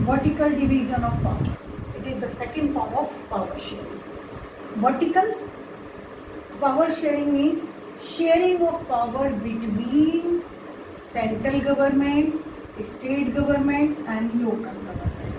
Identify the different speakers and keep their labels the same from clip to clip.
Speaker 1: vertical division of power. It is the second form of power sharing. Vertical power sharing means sharing of power between central government, state government and local government.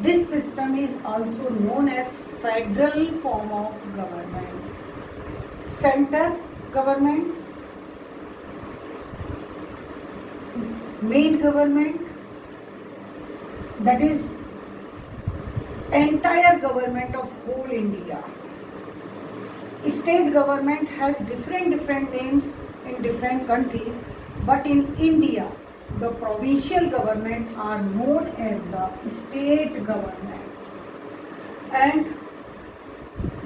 Speaker 1: This system is also known as federal form of government. Center government, main government, that is entire government of whole India. State government has different names in different countries, but in India the provincial government are known as the state governments. And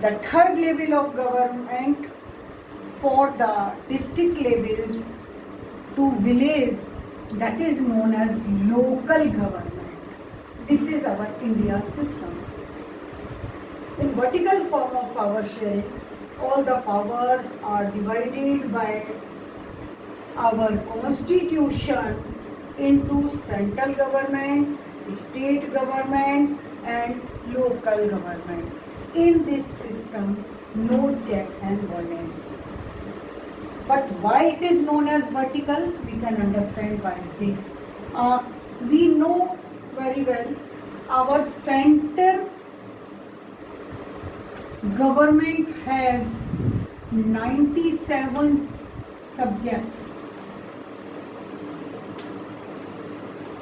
Speaker 1: the third level of government for the district levels to village, that is known as local government. This is our India system. In vertical form of power sharing, all the powers are divided by our constitution into central government, state government and local government. In this system, no checks and balances. But why it is known as vertical, we can understand by this. We know very well our center government has 97 subjects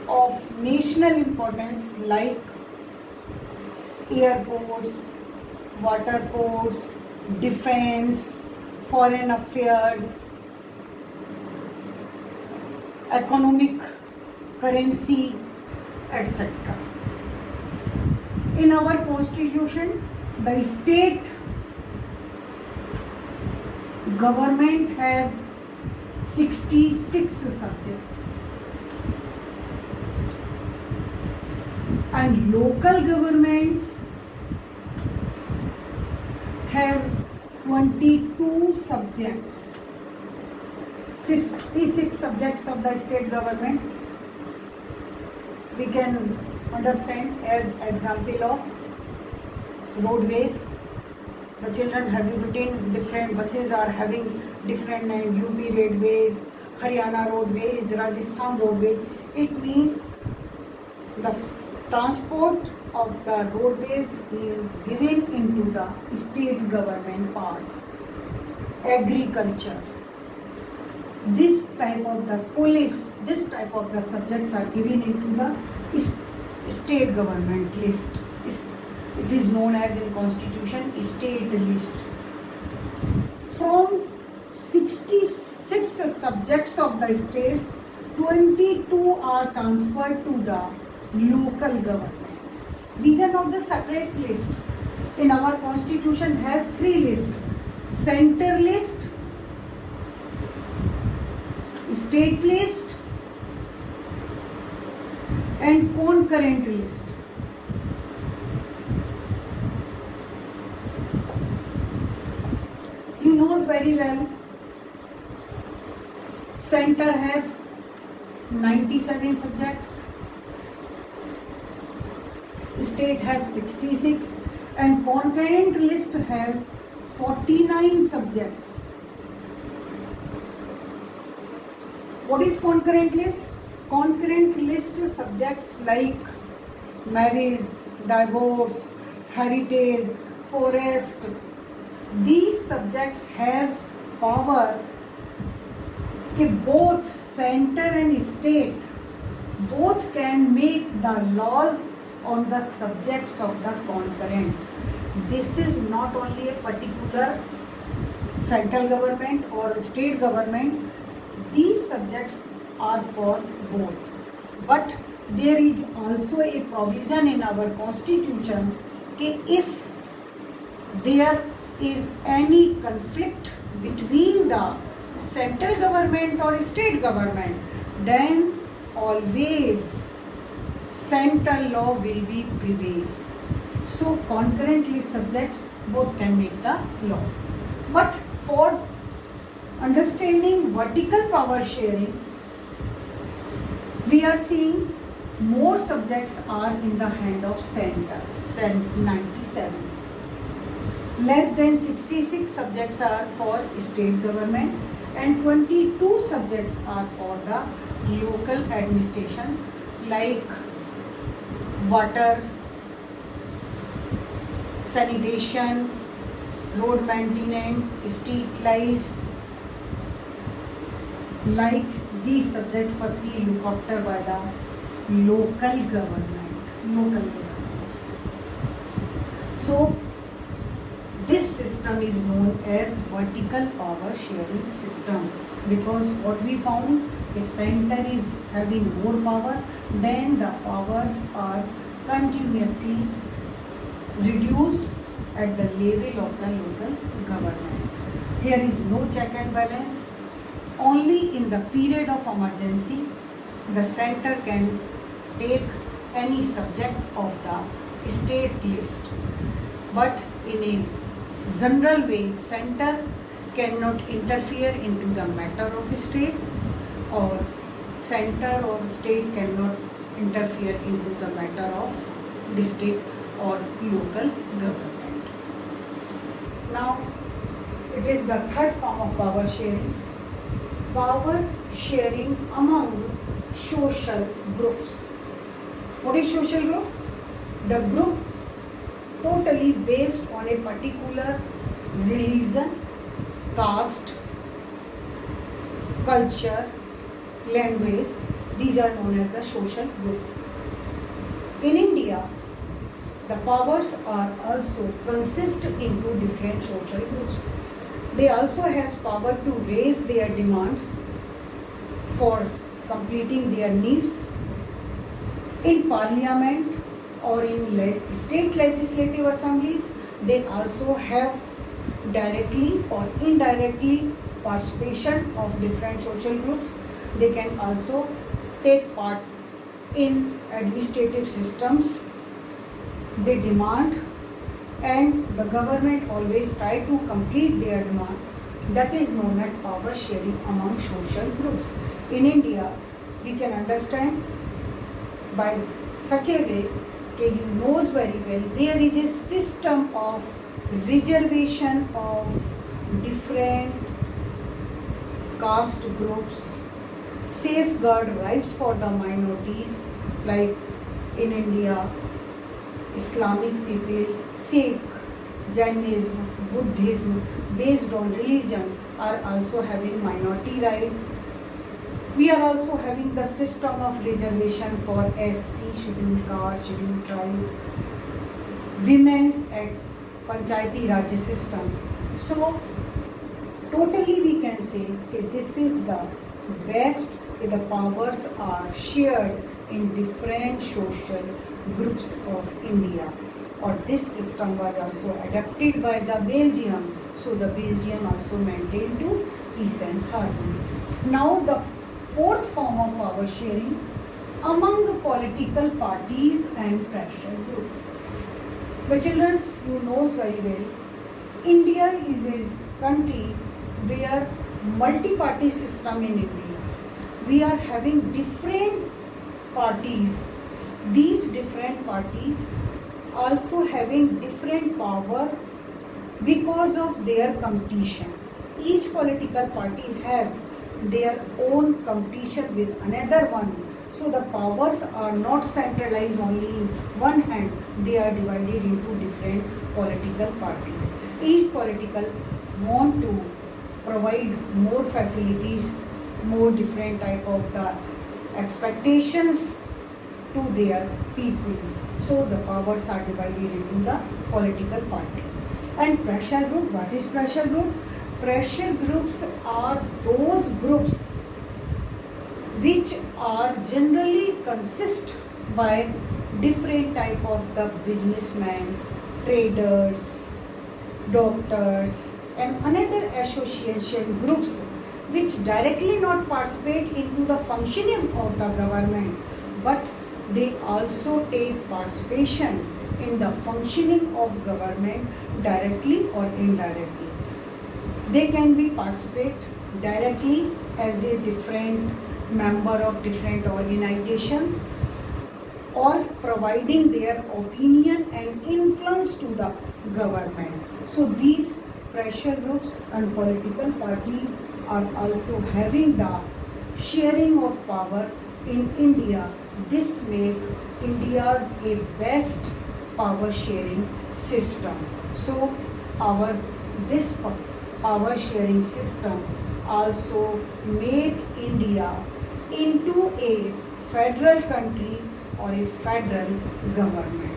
Speaker 1: of national importance like airports, waterports, defense, foreign affairs, economic, currency, etc. In our constitution, the state government has 66 subjects and local governments has 22 subjects. 66 subjects of the state government we can understand as example of roadways. The children have written different buses are having different name. UP roadways, Haryana roadways, Rajasthan roadways. It means the transport of the roadways is given into the state government part. Agriculture. This type of the police, this type of the subjects are given into the state government list. It is known as in constitution state list. From 66 subjects of the states, 22 are transferred to the local government. These are not the separate list. In our constitution has 3 lists: center list, state list and concurrent list. You knows very well center has 97 subjects, state has 66 and concurrent list has 49 subjects. What is concurrent list? Concurrent list subjects like marriage, divorce, heritage, forest. These subjects has power कि both center and state both can make the laws on the subjects of the concurrent. This is not only a particular central government or state government. These subjects are for both. But there is also a provision in our constitution that if there is any conflict between the central government or state government, then always central law will be prevail. So concurrently subjects both can make the law. But for understanding vertical power sharing, we are seeing More subjects are in the hand of center, 97. Less than 66 subjects are for state government and 22 subjects are for the local administration like water, sanitation, road maintenance, street lights. Like these subjects firstly looked after by the local governments. So this system is known as vertical power sharing system because what we found is center is having more power, then the powers are continuously reduced at the level of the local government. Here is no check and balance. Only in the period of emergency, the center can take any subject of the state list. But in a general way, center cannot interfere into the matter of state, or center or state cannot interfere into the matter of district or local government. Now, it is the third form of power sharing. Power sharing among social groups. What is social group? The group totally based on a particular religion, caste, culture, language. These are known as the social group. In India, the powers are also consist into different social groups. They also has power to raise their demands for completing their needs in parliament or in state legislative assemblies. They also have directly or indirectly participation of different social groups. They can also take part in administrative systems. They demand, and the government always try to complete their demand. That is known as power sharing among social groups. In India, we can understand by such a way that you knows very well there is a system of reservation of different caste groups, safeguard rights for the minorities like in India, Islamic people, Sikh, Jainism, Buddhism, based on religion, are also having minority rights. We are also having the system of reservation for SC, scheduled caste, scheduled tribe, women's at Panchayati Raj system. So, totally we can say that this is the best, the powers are shared in different social groups of India. Or this system was also adopted by the Belgium, so the Belgium also maintained to peace and harmony. Now the fourth form of power sharing among the political parties and pressure group. The children, you knows very well, India is a country where multi-party system in India. We are having different parties. These different parties also having different power because of their competition. Each political party has their own competition with another one. So the powers are not centralized only in one hand. They are divided into different political parties. Each political want to provide more facilities, more different type of the expectations to their peoples. So the powers are divided into the political party. And pressure group, what is pressure group? Pressure groups are those groups which are generally consist by different type of the businessmen, traders, doctors and another association groups which directly not participate into the functioning of the government, but they also take participation in the functioning of government directly or indirectly. They can be participate directly as a different member of different organizations, or providing their opinion and influence to the government. So these pressure groups and political parties are also having the sharing of power in India. This make India's a best power sharing system. So our this power sharing system also make India into a federal country or a federal government.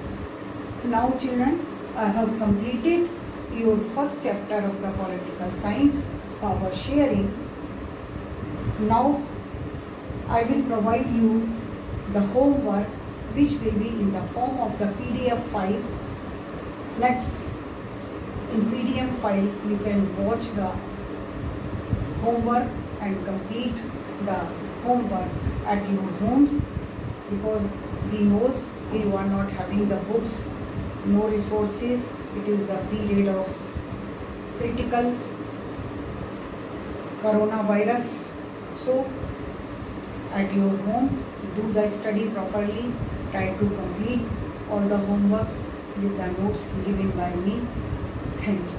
Speaker 1: Now children, I have completed your first chapter of the political science, power sharing. Now I will provide you the homework which will be in the form of the PDF file. Let's in PDF file you can watch the homework and complete the homework at your homes, because we knows you are not having the books, no resources. It is the period of critical coronavirus. So at your home, do the study properly, try to complete all the homeworks with the notes given by me. Thank you.